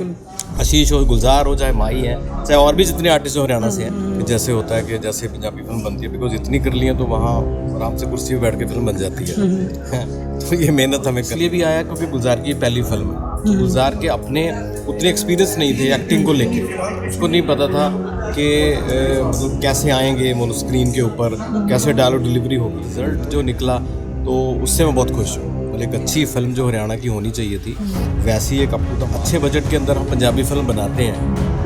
बिल्कुल। आशीष हो, गुलजार हो, चाहे माही है, चाहे और भी जितने आर्टिस्ट हो हरियाणा से हैं, कि जैसे होता है कि जैसे पंजाबी फिल्म बनती है, बिकॉज इतनी कर ली है तो वहाँ आराम से कुर्सी पे बैठ के फिल्म बन जाती है। तो ये मेहनत हमें इसलिए भी आया क्योंकि गुलजार की ये पहली फिल्म है। तो गुलजार के अपने उतने एक्सपीरियंस नहीं थे एक्टिंग को लेके, उसको नहीं पता था कि मतलब कैसे आएंगे वो स्क्रीन के ऊपर, कैसे डायलॉग डिलीवरी होगी। रिजल्ट जो निकला तो उससे मैं बहुत खुश हूँ। मतलब एक अच्छी फिल्म जो हरियाणा की होनी चाहिए थी, वैसी एक आपको तो अच्छे बजट के अंदर हम पंजाबी फिल्म बनाते हैं,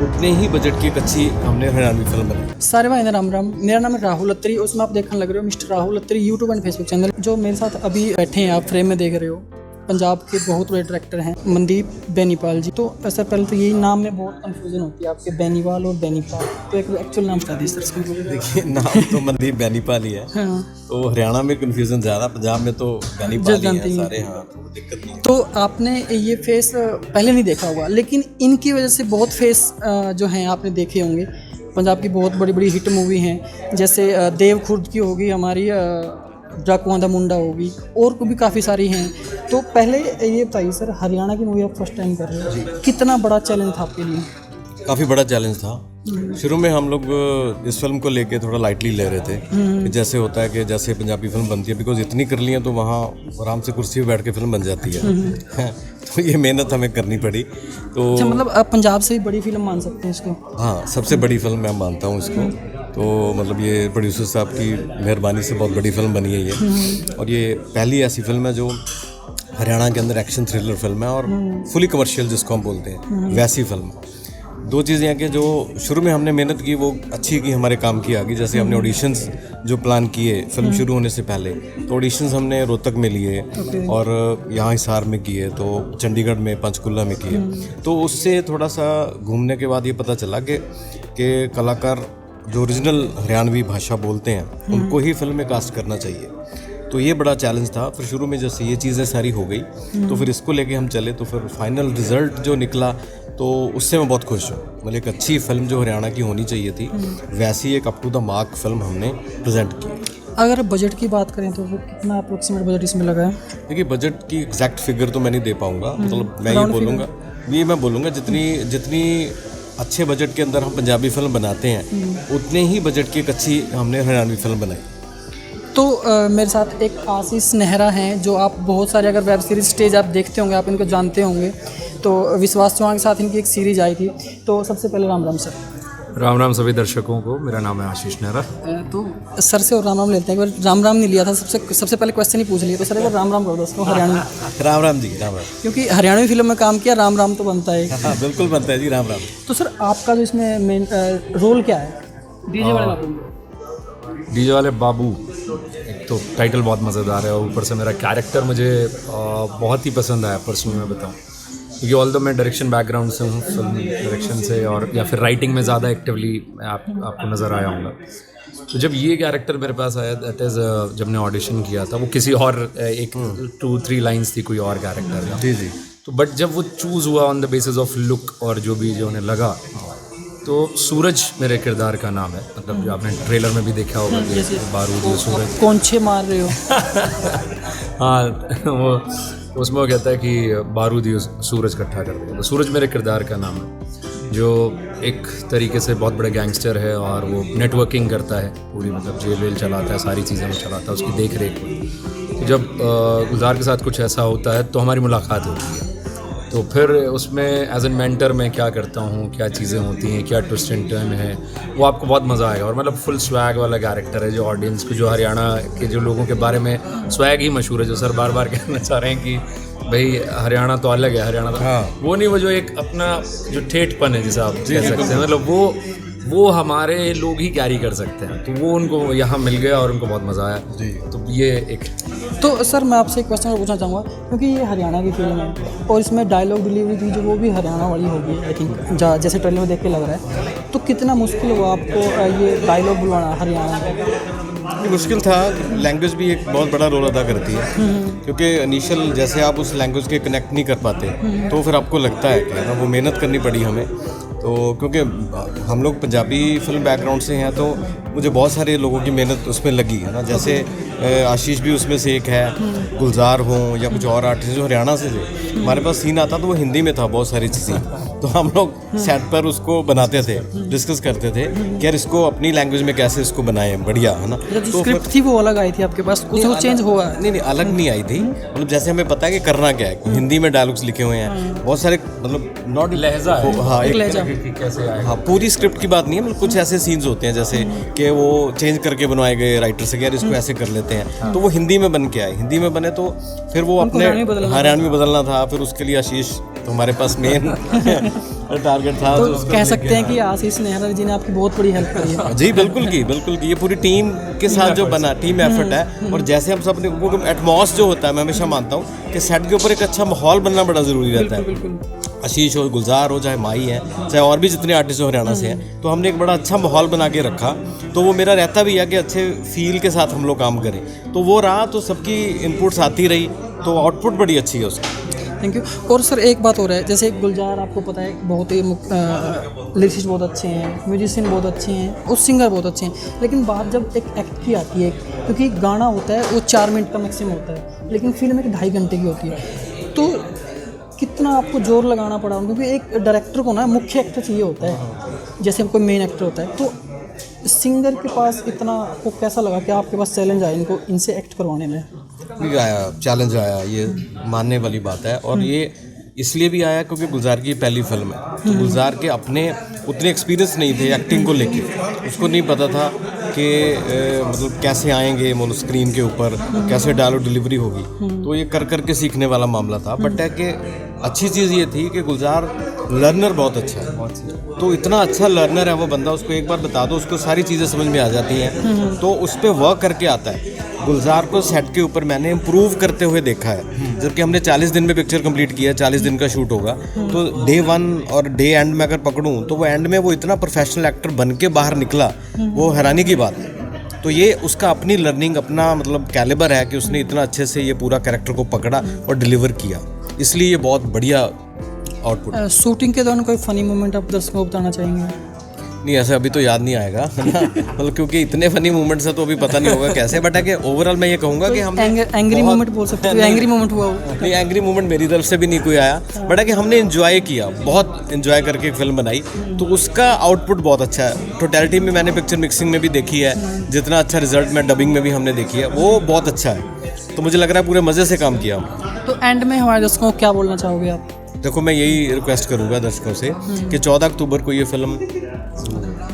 उतने ही बजट की एक अच्छी हमने हरियाणवी फिल्म बनाई। सारे भाई राम राम, मेरा नाम है राहुल अत्री, उसमें आप देखने लग रहे हो mister Rahul Atri YouTube and Facebook channel. जो मेरे साथ अभी बैठे हैं, आप फ्रेम में देख रहे हो, पंजाब के बहुत बड़े डायरेक्टर हैं मनदीप बेनीपाल जी। तो सर पहले तो यही नाम में बहुत कन्फ्यूजन होती है आपके, बेनीवाल और बेनीपाल, तो एक एक्चुअल नाम बता दीजिए सर इसको। देखिए नाम तो मनदीप बेनीपाल ही है। हाँ। तो हरियाणा में कन्फ्यूजन ज़्यादा, पंजाब में तो बेनीपाल ही है सारे। हाँ, तो दिक्कत नहीं। तो आपने ये फेस पहले नहीं देखा होगा, लेकिन इनकी वजह से बहुत फेस जो हैं आपने देखे होंगे। पंजाब की बहुत बड़ी बड़ी हिट मूवी हैं, जैसे देव खुर्द की होगी हमारी, डाकुआं दा मुंडा होगी, और भी काफ़ी सारी हैं। तो पहले ये बताइए सर, हरियाणा की मूवी आप फर्स्ट टाइम कर रहे हो, कितना बड़ा चैलेंज था आपके लिए? काफ़ी बड़ा चैलेंज था। शुरू में हम लोग इस फिल्म को लेके थोड़ा लाइटली ले रहे थे, कि जैसे होता है कि जैसे पंजाबी फिल्म बनती है, बिकॉज इतनी कर ली है तो वहाँ आराम से कुर्सी पे बैठ के फिल्म बन जाती है। तो ये मेहनत हमें करनी पड़ी। तो अच्छा, मतलब आप पंजाब से भी बड़ी फिल्म मान सकते हैं इसको? हाँ, सबसे बड़ी फिल्म मैं मानता हूँ इसको। तो मतलब ये प्रोड्यूसर साहब की मेहरबानी से बहुत बड़ी फिल्म बनी है ये, और ये पहली ऐसी फिल्म है जो हरियाणा के अंदर एक्शन थ्रिलर फिल्म है, और फुली कमर्शियल जिसको हम बोलते हैं, वैसी फिल्म है। दो चीज़ें हैं कि जो शुरू में हमने मेहनत की वो अच्छी की, हमारे काम की आ गई। जैसे हमने ऑडिशंस जो प्लान किए फिल्म शुरू होने से पहले, तो ऑडिशंस हमने रोहतक में लिए, और यहाँ हिसार में किए, तो चंडीगढ़ में, पंचकुला में किए। तो उससे थोड़ा सा घूमने के बाद ये पता चला कि कलाकार जो ओरिजिनल हरियाणवी भाषा बोलते हैं उनको ही फिल्म में कास्ट करना चाहिए। तो ये बड़ा चैलेंज था। फिर शुरू में जैसे ये चीज़ें सारी हो गई तो फिर इसको लेके हम चले, तो फिर फाइनल रिजल्ट जो निकला तो उससे मैं बहुत खुश हूँ। मतलब एक अच्छी फिल्म जो हरियाणा की होनी चाहिए थी, वैसी एक up to the mark film हमने प्रेजेंट की। अगर बजट की बात करें तो वो कितना अप्रोक्सीमेट बजट इसमें लगा है? देखिए, बजट की एग्जैक्ट फिगर तो मैं नहीं दे पाऊँगा, मतलब मैं बोलूँगा जितनी अच्छे बजट के अंदर हम पंजाबी फिल्म बनाते हैं, उतने ही बजट की एक अच्छी हमने हरियाणवी फिल्म बनाई। तो मेरे साथ एक आशीष नेहरा हैं, जो आप बहुत सारे अगर वेब सीरीज स्टेज आप देखते होंगे, आप इनको जानते होंगे। तो विश्वास चौहान के साथ इनकी एक सीरीज आई थी। तो सबसे पहले राम राम सर। राम राम सभी दर्शकों को, मेरा नाम है आशीष नेहरा। तो सर से और राम राम लेते हैं। एक बार राम राम नहीं लिया था, सबसे पहले क्वेश्चन ही पूछ लिया, तो सर एक बार राम राम कर दो उसको हरियाणा। राम राम जी, राम राम। क्योंकि हरियाणवी फिल्म में काम किया, राम राम तो बनता है। हाँ, बिल्कुल बनता है जी, राम राम। तो सर आपका जो इसमें मेन रोल क्या है? डीजे वाले बाबू। डीजे वाले बाबू, एक तो टाइटल बहुत मज़ेदार है, और ऊपर से मेरा कैरेक्टर मुझे बहुत ही पसंद आया पर्सनली, मैं बताऊँ, क्योंकि ऑल्दो मैं डायरेक्शन बैकग्राउंड से हूँ, फिल्म डायरेक्शन से, और या फिर राइटिंग में ज़्यादा एक्टिवली आपको नज़र आया होगा। तो जब ये कैरेक्टर मेरे पास आया, दैट इज़ जब मैंने ऑडिशन किया था, वो किसी और एक 2-3 लाइन्स थी, कोई और कैरेक्टर था। जी। तो बट जब वो चूज़ हुआ on the basis of look और जो उन्हें लगा, तो सूरज मेरे किरदार का नाम है। मतलब जो आपने ट्रेलर में भी देखा होगा, बारूद सूरज कौन छे मार रहे हो। हाँ, वो उसमें वो कहता है कि बारूदी सूरज इकट्ठा कर देगा। तो सूरज मेरे किरदार का नाम है, जो एक तरीके से बहुत बड़े गैंगस्टर है, और वो नेटवर्किंग करता है पूरी, मतलब जेल वेल चलाता है, सारी चीज़ें वो चलाता है, उसकी देख रेख में। तो जब गुलजार के साथ कुछ ऐसा होता है तो हमारी मुलाकात होती है। तो फिर उसमें एज एन मेंटर मैं क्या करता हूँ, क्या चीज़ें होती हैं, क्या ट्विस्ट एंड टर्न है, वो आपको बहुत मज़ा आएगा। और मतलब फुल स्वैग वाला कैरेक्टर है, जो ऑडियंस को, जो हरियाणा के जो लोगों के बारे में स्वैग ही मशहूर है, जो सर बार बार कहना चाह रहे हैं कि भाई हरियाणा तो अलग है, हरियाणा तो वो नहीं, वो जो एक अपना जो ठेठपन है जिसे आप कह सकते हैं, मतलब वो हमारे लोग ही कैरी कर सकते हैं। तो वो उनको यहाँ मिल गया और उनको बहुत मज़ा आया जी। तो ये एक तो सर मैं आपसे एक क्वेश्चन पूछना चाहूँगा, क्योंकि ये हरियाणा की फिल्म है और इसमें डायलॉग डिलीवरी थी जो वो भी हरियाणा वाली होगी आई थिंक, जैसे ट्रेलर में देख के लग रहा है। तो कितना मुश्किल हुआ आपको ये डायलॉग बुलवाना हरियाणा का? मुश्किल था, लैंग्वेज भी एक बहुत बड़ा रोल अदा करती है, क्योंकि इनिशियल जैसे आप उस लैंग्वेज के कनेक्ट नहीं कर पाते, तो फिर आपको लगता है कि ना वो मेहनत करनी पड़ी हमें। तो क्योंकि हम लोग पंजाबी फिल्म बैकग्राउंड से हैं, तो मुझे बहुत सारे लोगों की मेहनत उसमें लगी है ना, जैसे आशीष भी उसमें से एक है, गुलजार हों या कुछ और आर्टिस्ट जो हरियाणा से थे। हमारे पास सीन आता तो वो हिंदी में था बहुत सारी चीज़ें, तो हम लोग सेट पर उसको बनाते थे, डिस्कस करते थे कि यार इसको अपनी लैंग्वेज में कैसे इसको बनाएं बढ़िया, है ना। जो स्क्रिप्ट थी वो अलग आई थी आपके पास, कुछ वो चेंज हुआ? नहीं, अलग नहीं आई थी। मतलब जैसे हमें पता है कि करना क्या है, हिंदी में डायलॉग्स लिखे हुए हैं बहुत सारे, मतलब नॉट लहजा है। हाँ, एक लहजा कैसे आएगा। हाँ, पूरी स्क्रिप्ट की बात नहीं है, मतलब कुछ ऐसे सीन्स होते हैं जैसे कि वो चेंज करके बनवाए गए राइटर से, यार इसको ऐसे कर लेते हैं, तो वो हिंदी में बन के आए। हिंदी में बने तो फिर वो अपने हरियाणवी बदलना था, फिर उसके लिए आशीष तो हमारे पास मेन टारगेट था। तो कह सकते हैं कि आशीष नेहरा जी ने आपकी बहुत बड़ी हेल्प करी है। जी बिल्कुल की ये पूरी टीम के साथ जो बना, टीम एफर्ट है। और जैसे हम सब ने एटमॉस जो होता है, मैं हमेशा मानता हूँ कि सेट के ऊपर एक अच्छा माहौल बनना बड़ा ज़रूरी रहता है। आशीष हो, गुलजार हो, चाहे माही है, चाहे और भी जितने आर्टिस्ट हो हरियाणा से हैं, तो हमने एक बड़ा अच्छा माहौल बना के रखा। तो वो मेरा रहता भी है कि अच्छे फील के साथ हम लोग काम करें, तो वो रहा, तो सबकी इनपुट्स आती रही, तो आउटपुट बड़ी अच्छी है उसकी। Thank you. और सर एक बात और है, जैसे गुलजार आपको पता है बहुत ही लिरिसिस्ट बहुत अच्छे हैं, म्यूजिशियन बहुत अच्छे हैं और सिंगर बहुत अच्छे हैं, लेकिन बात जब एक एक्ट की आती है, क्योंकि गाना होता है वो 4 मिनट का मैक्सिमम होता है, लेकिन फिल्म एक 2.5 घंटे की होती है, तो कितना आपको जोर लगाना पड़ा? क्योंकि एक डायरेक्टर को ना मुख्य एक्टर चाहिए होता है, जैसे कोई मेन एक्टर होता है, तो सिंगर के पास इतना आपको कैसा लगा कि आपके पास चैलेंज आया इनको इनसे एक्ट करवाने में? भी आया, चैलेंज आया, ये मानने वाली बात है। और ये इसलिए भी आया क्योंकि गुलजार की पहली फिल्म है, तो गुलजार के अपने उतने एक्सपीरियंस नहीं थे एक्टिंग को लेके, उसको नहीं पता था कि मतलब कैसे आएंगे मोनो स्क्रीन के ऊपर, कैसे डायलॉग डिलीवरी होगी, तो ये कर करके सीखने वाला मामला था। बट है कि अच्छी चीज़ ये थी कि गुलजार लर्नर बहुत अच्छा है, तो इतना अच्छा लर्नर है वो बंदा, उसको एक बार बता दो उसको सारी चीज़ें समझ में आ जाती हैं, तो उस पर वर्क करके आता है। गुलजार को सेट के ऊपर मैंने इम्प्रूव करते हुए देखा है, जबकि हमने 40 दिन में पिक्चर कंप्लीट किया, 40 दिन का शूट होगा, तो डे 1 और डे एंड में अगर पकड़ूं तो वो एंड में वो इतना प्रोफेशनल एक्टर बन के बाहर निकला, वो हैरानी की बात है। तो ये उसका अपनी लर्निंग, अपना मतलब कैलिबर है कि उसने इतना अच्छे से ये पूरा कैरेक्टर को पकड़ा और डिलीवर किया, इसलिए ये बहुत बढ़िया आउटपुट। शूटिंग के दौरान कोई फनी मोमेंट आप दर्शकों को बताना चाहेंगे? नहीं, ऐसे अभी तो याद नहीं आएगा, है ना, मतलब क्योंकि इतने फनी मोमेंट्स है तो अभी पता नहीं होगा कैसे। बट है कि ओवरऑल मैं ये कहूँगा कि हमने एंग्री मोमेंट बोल सकते हैं, एंग्री मोमेंट हुआ हो? नहीं, एंग्री मोमेंट मेरी तरफ से भी नहीं कोई आया, बट है कि हमने एंजॉय किया, बहुत एंजॉय करके एक फिल्म बनाई, तो उसका आउटपुट बहुत अच्छा है। टोटलिटी में मैंने पिक्चर मिक्सिंग में भी देखी है, जितना अच्छा रिजल्ट में डबिंग में भी हमने देखी है, वो बहुत अच्छा है। तो मुझे लग रहा है पूरे मज़े से काम किया। तो एंड में हमारे दर्शकों को क्या बोलना चाहोगे आप? देखो, मैं यही रिक्वेस्ट करूँगा दर्शकों से कि 14 अक्टूबर को ये फिल्म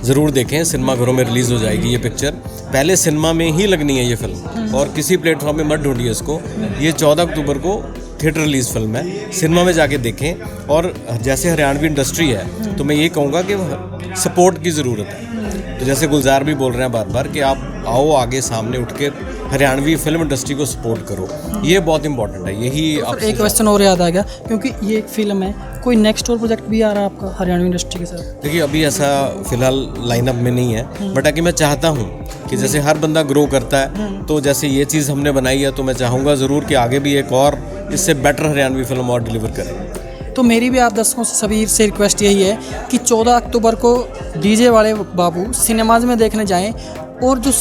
ज़रूर देखें, सिनेमा घरों में रिलीज़ हो जाएगी ये पिक्चर। पहले सिनेमा में ही लगनी है ये फिल्म, और किसी प्लेटफॉर्म में मत ढूंढिए इसको। ये 14 अक्टूबर को थिएटर रिलीज़ फिल्म है, सिनेमा में जाके देखें। और जैसे हरियाणवी इंडस्ट्री है, तो मैं ये कहूँगा कि सपोर्ट की ज़रूरत है। तो जैसे गुलजार भी बोल रहे हैं बार बार कि आप आओ आगे सामने उठ के हरियाणवी फिल्म इंडस्ट्री को सपोर्ट करो, ये बहुत इंपॉर्टेंट है। यही एक क्वेश्चन और याद आ गया, क्योंकि ये एक फिल्म है, कोई नेक्स्ट और प्रोजेक्ट भी आ रहा है आपका हरियाणवी इंडस्ट्री के साथ? देखिए, अभी ऐसा फिलहाल लाइनअप में नहीं है, बट कि मैं चाहता हूँ कि जैसे हर बंदा ग्रो करता है, तो जैसे ये चीज़ हमने बनाई है, तो मैं चाहूँगा ज़रूर कि आगे भी एक और इससे बेटर हरियाणवी फिल्म और डिलीवर करें। तो मेरी भी आप दर्शकों से सभी से रिक्वेस्ट यही है कि 14 अक्टूबर को डीजे वाले बाबू सिनेमाज में देखने जाएं, और जो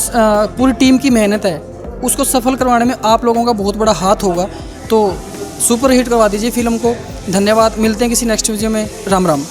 पूरी टीम की मेहनत है उसको सफल करवाने में आप लोगों का बहुत बड़ा हाथ होगा, तो सुपर हिट करवा दीजिए फिल्म को। धन्यवाद, मिलते हैं किसी नेक्स्ट वीडियो में। राम राम।